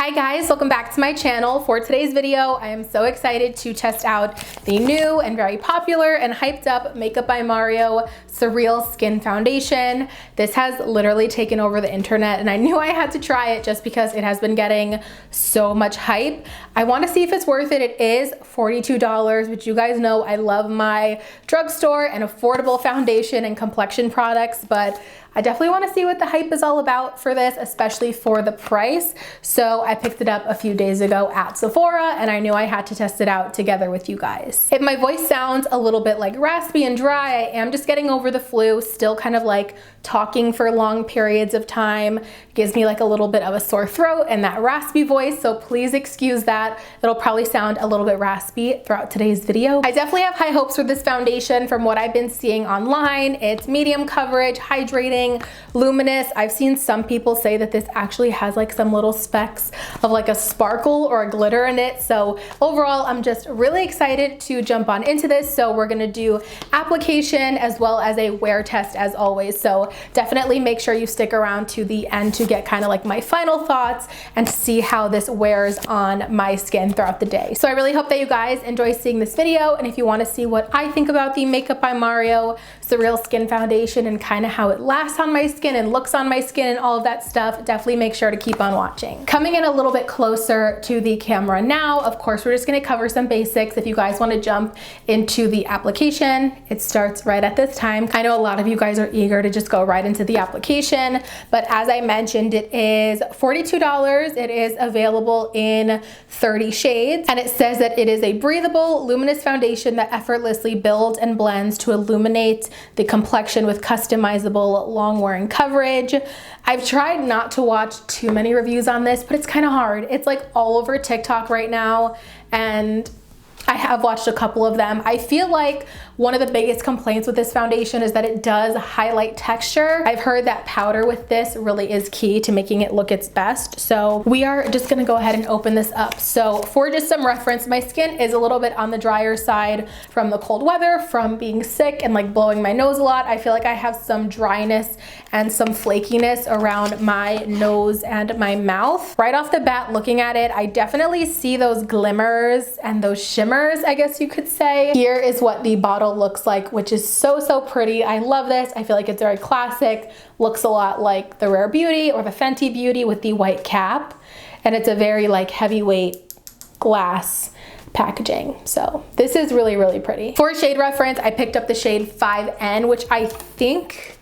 Hi guys, welcome back to my channel. For today's video, I am so excited to test out the new and very popular and hyped up Makeup by Mario Surreal Skin Foundation. This has literally taken over the internet and I knew I had to try it just because it has been getting so much hype. I want to see if it's worth it. It is $42, which you guys know I love my drugstore and affordable foundation and complexion products, but I definitely want to see what the hype is all about for this, especially for the price. So I picked it up a few days ago at Sephora and I knew I had to test it out together with you guys. If my voice sounds a little bit like raspy and dry, I am just getting over the flu, still kind of like talking for long periods of time. Gives me like a little bit of a sore throat and that raspy voice, so please excuse that. It'll probably sound a little bit raspy throughout today's video. I definitely have high hopes for this foundation from what I've been seeing online. It's medium coverage, hydrating, luminous. I've seen some people say that this actually has like some little specks of like a sparkle or a glitter in it. So overall, I'm just really excited to jump on into this. So we're gonna do application as well as a wear test as always. So definitely make sure you stick around to the end to get kind of like my final thoughts and to see how this wears on my skin throughout the day. So I really hope that you guys enjoy seeing this video. And if you want to see what I think about the Makeup by Mario Surreal Skin Foundation and kind of how it lasts on my skin and looks on my skin and all of that stuff, definitely make sure to keep on watching. Coming in a little bit closer to the camera now, of course, we're just going to cover some basics. If you guys want to jump into the application, it starts right at this time. I know a lot of you guys are eager to just go right into the application, but as I mentioned, it is $42. It is available in 30 shades, and it says that it is a breathable, luminous foundation that effortlessly builds and blends to illuminate the complexion with customizable long-wearing coverage. I've tried not to watch too many reviews on this, but it's kind of hard. It's like all over TikTok right now, and I have watched a couple of them. I feel like one of the biggest complaints with this foundation is that it does highlight texture. I've heard that powder with this really is key to making it look its best. So we are just gonna go ahead and open this up. So for just some reference, my skin is a little bit on the drier side from the cold weather, from being sick and like blowing my nose a lot. I feel like I have some dryness and some flakiness around my nose and my mouth. Right off the bat, looking at it, I definitely see those glimmers and those shimmers, I guess you could say. Here is what the bottle looks like, which is so pretty. I love this. I feel like it's very classic. Looks a lot like the Rare Beauty or the Fenty Beauty with the white cap. And it's a very like heavyweight glass packaging. So this is really pretty. For shade reference, I picked up the shade 5N, which I think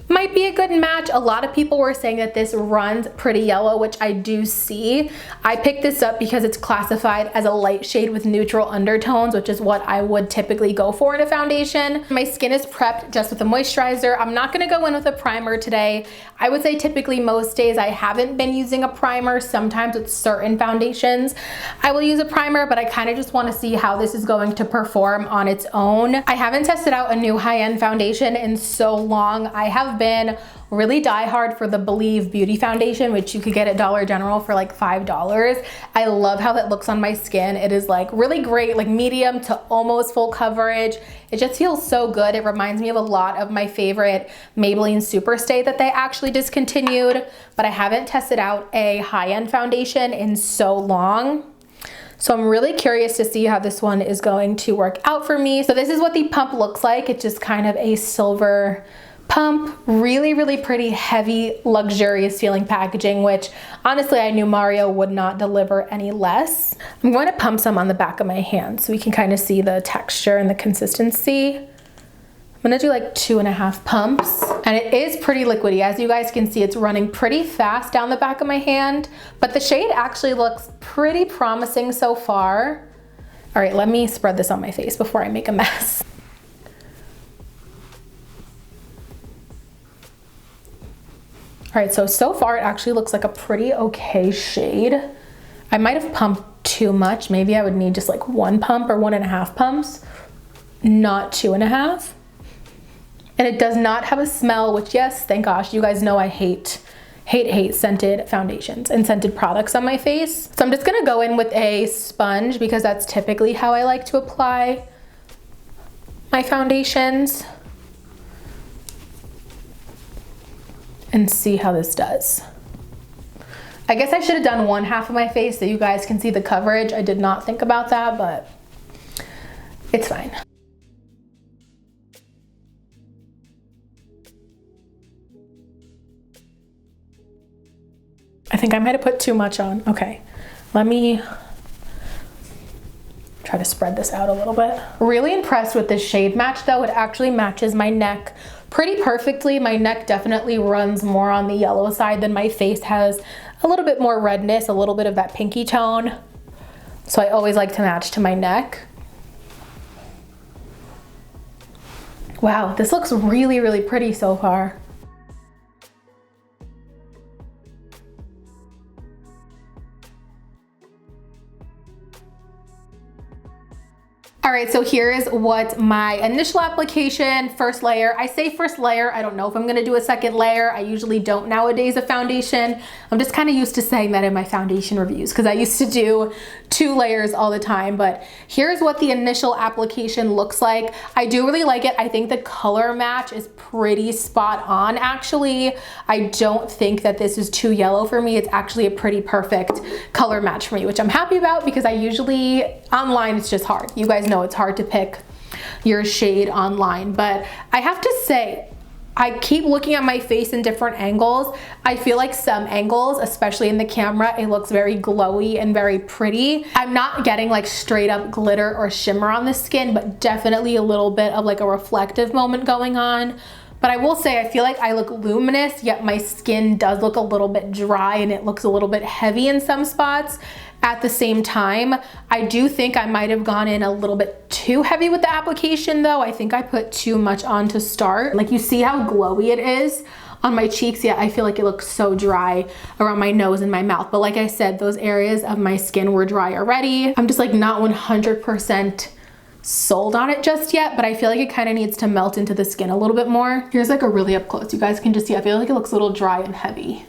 might be a good match. A lot of people were saying that this runs pretty yellow, which I do see. I picked this up because it's classified as a light shade with neutral undertones, which is what I would typically go for in a foundation. My skin is prepped just with a moisturizer. I'm not gonna go in with a primer today. I would say typically most days I haven't been using a primer. Sometimes with certain foundations, I will use a primer, but I kind of just wanna see how this is going to perform on its own. I haven't tested out a new high-end foundation in so long. I have been really diehard for the Believe Beauty Foundation, which you could get at Dollar General for like $5. I love how that looks on my skin. It is like really great, like medium to almost full coverage. It just feels so good. It reminds me of a lot of my favorite Maybelline Superstay that they actually discontinued, but I haven't tested out a high-end foundation in so long. So I'm really curious to see how this one is going to work out for me. So this is what the pump looks like. It's just kind of a silver pump, really pretty, heavy, luxurious feeling packaging, which honestly I knew Mario would not deliver any less. I'm going to pump some on the back of my hand so we can kind of see the texture and the consistency. I'm gonna do like 2.5 pumps, and it is pretty liquidy. As you guys can see, it's running pretty fast down the back of my hand, but the shade actually looks pretty promising so far. All right, let me spread this on my face before I make a mess. All right, so far it actually looks like a pretty okay shade. I might have pumped too much. Maybe I would need just like 1 pump or 1.5 pumps, not 2.5. And it does not have a smell, which yes, thank gosh, you guys know I hate scented foundations and scented products on my face. So I'm just gonna go in with a sponge because that's typically how I like to apply my foundations. And see how this does. I guess I should have done one half of my face so you guys can see the coverage. I did not think about that, but it's fine. I think I might have put too much on. Okay, let me try to spread this out a little bit. Really impressed with this shade match though. It actually matches my neck pretty perfectly. My neck definitely runs more on the yellow side than my face has a little bit more redness, a little bit of that pinky tone. So I always like to match to my neck. Wow, this looks really, really pretty so far. All right, so here is what my initial application, first layer. I say first layer, I don't know if I'm gonna do a second layer. I usually don't nowadays of foundation. I'm just kind of used to saying that in my foundation reviews because I used to do 2 layers all the time, but here's what the initial application looks like. I do really like it. I think the color match is pretty spot on actually. I don't think that this is too yellow for me. It's actually a pretty perfect color match for me, which I'm happy about because I usually, online it's just hard. You guys know it's hard to pick your shade online, but I have to say, I keep looking at my face in different angles. I feel like some angles, especially in the camera, it looks very glowy and very pretty. I'm not getting like straight up glitter or shimmer on the skin, but definitely a little bit of like a reflective moment going on. But I will say, I feel like I look luminous, yet my skin does look a little bit dry and it looks a little bit heavy in some spots. At the same time, I do think I might have gone in a little bit too heavy with the application though. I think I put too much on to start. Like you see how glowy it is on my cheeks, yet I feel like it looks so dry around my nose and my mouth. But like I said, those areas of my skin were dry already. I'm just like not 100% sold on it just yet, but I feel like it kind of needs to melt into the skin a little bit more. Here's like a really up close. You guys can just see, I feel like it looks a little dry and heavy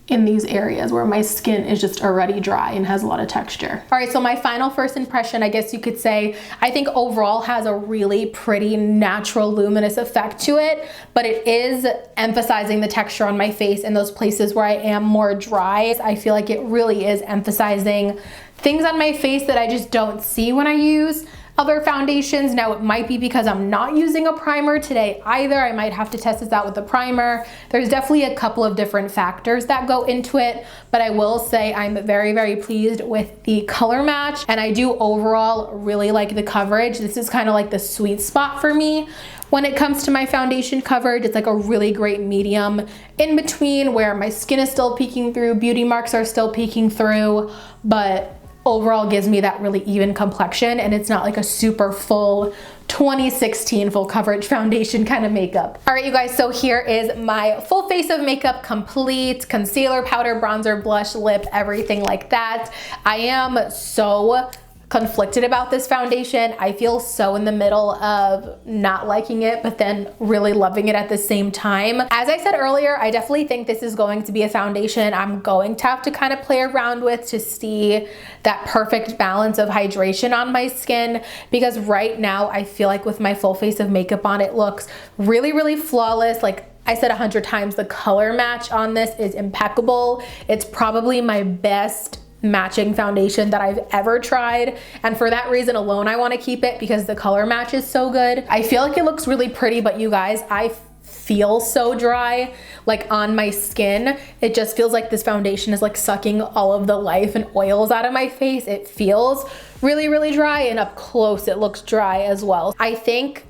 in these areas where my skin is just already dry and has a lot of texture. All right, so my final first impression, I guess you could say, I think overall has a really pretty natural luminous effect to it, but it is emphasizing the texture on my face in those places where I am more dry. I feel like it really is emphasizing things on my face that I just don't see when I use other foundations. Now it might be because I'm not using a primer today either. I might have to test this out with a primer. There's definitely a couple of different factors that go into it, but I will say I'm very, very pleased with the color match, and I do overall really like the coverage. This is kind of like the sweet spot for me when it comes to my foundation coverage. It's like a really great medium in between where my skin is still peeking through, beauty marks are still peeking through, but overall gives me that really even complexion, and it's not like a super full 2016 full coverage foundation kind of makeup. All right, you guys, so here is my full face of makeup complete. Concealer, powder, bronzer, blush, lip, everything like that. I am so conflicted about this foundation. I feel so in the middle of not liking it, but then really loving it at the same time. As I said earlier, I definitely think this is going to be a foundation I'm going to have to kind of play around with to see that perfect balance of hydration on my skin, because right now I feel like with my full face of makeup on, it looks really, really flawless. Like I said 100 times, the color match on this is impeccable. It's probably my best matching foundation that I've ever tried, and for that reason alone I want to keep it, because the color match is so good. I feel like it looks really pretty, but you guys, I feel so dry like on my skin. It just feels like this foundation is like sucking all of the life and oils out of my face. It feels really, really dry, and up close it looks dry as well. I think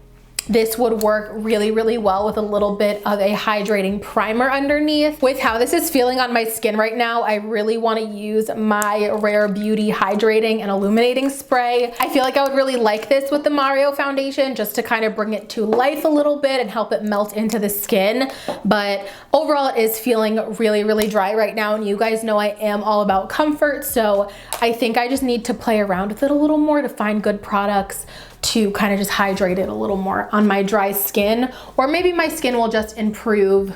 this would work really, really well with a little bit of a hydrating primer underneath. With how this is feeling on my skin right now, I really want to use my Rare Beauty Hydrating and Illuminating Spray. I feel like I would really like this with the Mario foundation, just to kind of bring it to life a little bit and help it melt into the skin. But overall, it is feeling really, really dry right now, and you guys know I am all about comfort, so I think I just need to play around with it a little more to find good products to kind of just hydrate it a little more on my dry skin, or maybe my skin will just improve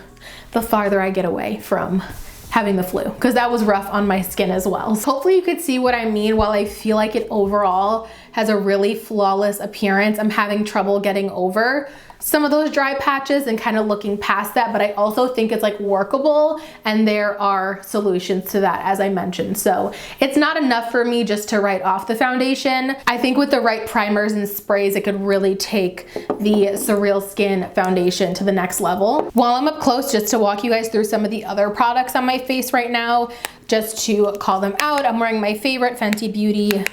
the farther I get away from having the flu, because that was rough on my skin as well. So hopefully you could see what I mean. While I feel like it overall has a really flawless appearance. I'm having trouble getting over some of those dry patches and kind of looking past that, but I also think it's like workable, and there are solutions to that, as I mentioned. So it's not enough for me just to write off the foundation. I think with the right primers and sprays, it could really take the SurrealSkin foundation to the next level. While I'm up close, just to walk you guys through some of the other products on my face right now, just to call them out, I'm wearing my favorite Fenty Beauty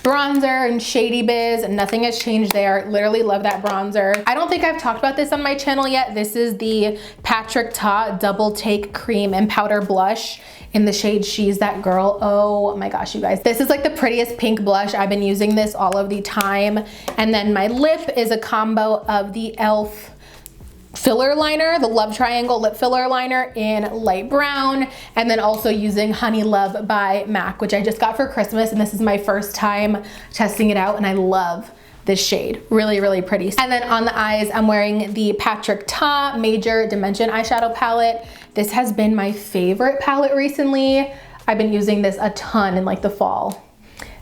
bronzer and Shady Biz, and nothing has changed there. Literally love that bronzer. I don't think I've talked about this on my channel yet. This is the Patrick Ta Double Take Cream and Powder Blush in the shade She's That Girl. Oh my gosh, you guys. This is like the prettiest pink blush. I've been using this all of the time. And then my lip is a combo of the e.l.f. filler liner, the Love Triangle lip filler liner in light brown, and then also using Honey Love by MAC, which I just got for Christmas, and this is my first time testing it out, and I love this shade. Really, really pretty. And then on the eyes, I'm wearing the Patrick Ta Major Dimension eyeshadow palette. This has been my favorite palette recently. I've been using this a ton in like the fall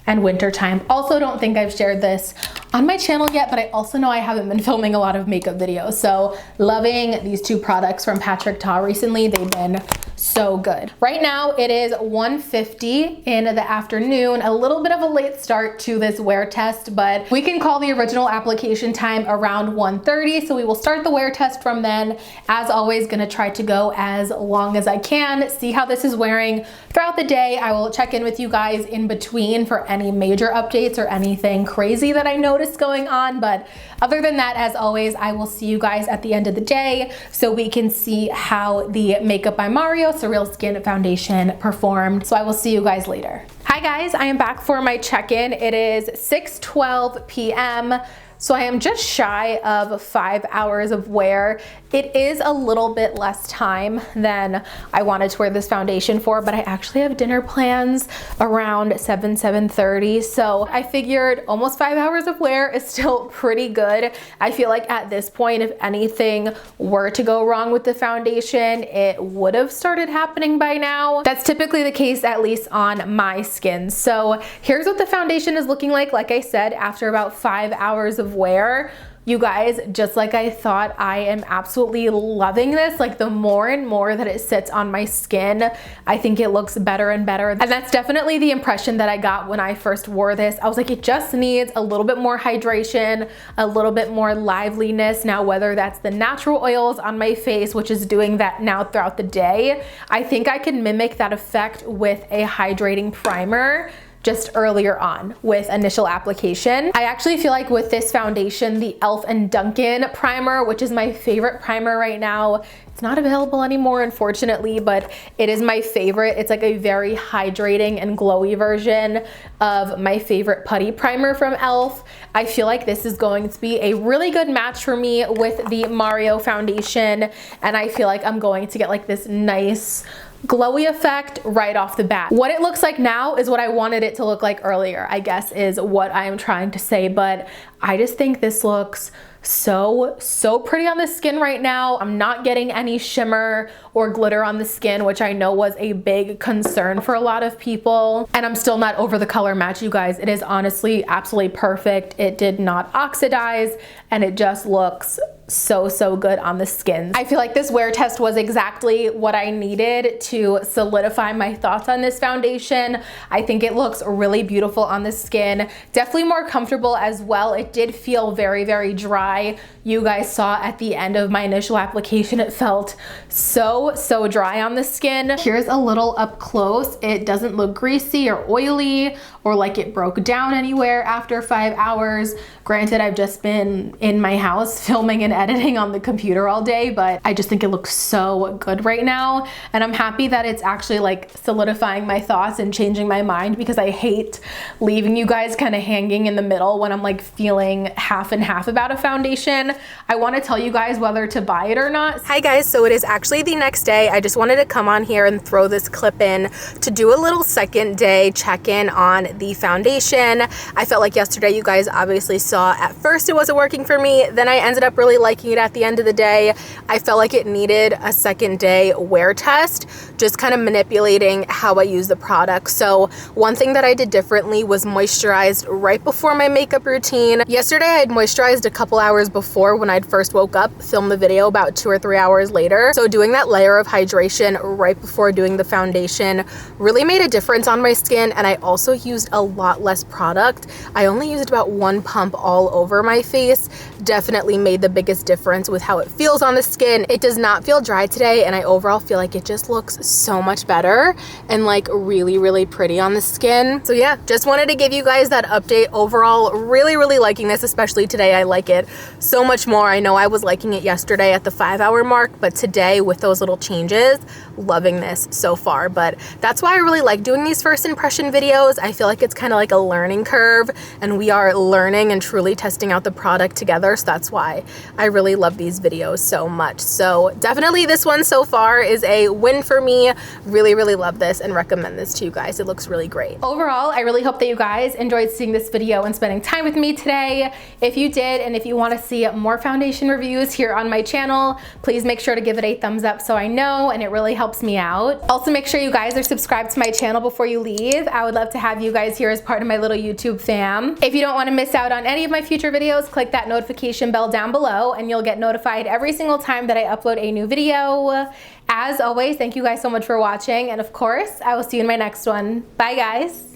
and winter time. Also, don't think I've shared this on my channel yet, but I also know I haven't been filming a lot of makeup videos. So loving these two products from Patrick Ta recently. They've been so good. Right now it is 1:50 in the afternoon, a little bit of a late start to this wear test, but we can call the original application time around 1:30. So we will start the wear test from then. As always, gonna try to go as long as I can, see how this is wearing throughout the day. I will check in with you guys in between for any major updates or anything crazy that I noticed going on. But other than that, as always, I will see you guys at the end of the day so we can see how the Makeup by Mario SurrealSkin foundation performed. So I will see you guys later. Hi guys, I am back for my check-in. It is 6:12 p.m. So I am just shy of 5 hours of wear. It is a little bit less time than I wanted to wear this foundation for, but I actually have dinner plans around 7:30. So I figured almost 5 hours of wear is still pretty good. I feel like at this point, if anything were to go wrong with the foundation, it would have started happening by now. That's typically the case, at least on my skin. So here's what the foundation is looking like I said, after about 5 hours of wear. You guys, just like I thought, I am absolutely loving this. Like, the more and more that it sits on my skin, I think it looks better and better. And that's definitely the impression that I got when I first wore this. I was like, it just needs a little bit more hydration, a little bit more liveliness. Now, whether that's the natural oils on my face, which is doing that now throughout the day, I think I can mimic that effect with a hydrating primer just earlier on with initial application. I actually feel like with this foundation, the e.l.f. and Dunkin' primer, which is my favorite primer right now, it's not available anymore, unfortunately, but it is my favorite. It's like a very hydrating and glowy version of my favorite putty primer from e.l.f. I feel like this is going to be a really good match for me with the Mario foundation, and I feel like I'm going to get like this nice glowy effect right off the bat. What it looks like now is what I wanted it to look like earlier, I guess, is what I am trying to say, but I just think this looks so pretty on the skin right now. I'm not getting any shimmer or glitter on the skin, which I know was a big concern for a lot of people. And I'm still not over the color match, you guys. It is honestly absolutely perfect. It did not oxidize, and it just looks so good on the skin. I feel like this wear test was exactly what I needed to solidify my thoughts on this foundation. I think it looks really beautiful on the skin. Definitely more comfortable as well. It did feel very dry. You guys saw at the end of my initial application, it felt so dry on the skin. Here's a little up close. It doesn't look greasy or oily or like it broke down anywhere after 5 hours. Granted, I've just been in my house filming and editing on the computer all day, but I just think it looks so good right now. And I'm happy that it's actually like solidifying my thoughts and changing my mind, because I hate leaving you guys kind of hanging in the middle when I'm like feeling half and half about a foundation. foundation. I want to tell you guys whether to buy it or not. Hi guys, so it is actually the next day. I just wanted to come on here and throw this clip in to do a little second day check-in on the foundation. I felt like yesterday you guys obviously saw at first it wasn't working for me, then I ended up really liking it at the end of the day. I felt like it needed a second day wear test, just kind of manipulating how I use the product. So one thing that I did differently was moisturized right before my makeup routine. Yesterday I had moisturized a couple hours before when I'd first woke up, filmed the video about 2 or 3 hours later. So doing that layer of hydration right before doing the foundation really made a difference on my skin, and I also used a lot less product. I only used about 1 pump all over my face. Definitely made the biggest difference with how it feels on the skin. It does not feel dry today, and I overall feel like it just looks so much better and like really pretty on the skin. So yeah, just wanted to give you guys that update. Overall, really liking this, especially today. I like it so much more. I know I was liking it yesterday at the 5-hour mark, but today with those little changes, loving this so far. But that's why I really like doing these first impression videos. I feel like it's kind of like a learning curve, and we are learning and truly testing out the product together. So that's why I really love these videos so much. So definitely this one so far is a win for me. Really love this and recommend this to you guys. It looks really great. Overall, I really hope that you guys enjoyed seeing this video and spending time with me today. If you did, and if you want to see more foundation reviews here on my channel, please make sure to give it a thumbs up so I know, and it really helps me out. Also, make sure you guys are subscribed to my channel before you leave. I would love to have you guys here as part of my little YouTube fam. If you don't want to miss out on any of my future videos, click that notification bell down below and you'll get notified every single time that I upload a new video. As always, thank you guys so much for watching, and of course, I will see you in my next one. Bye guys.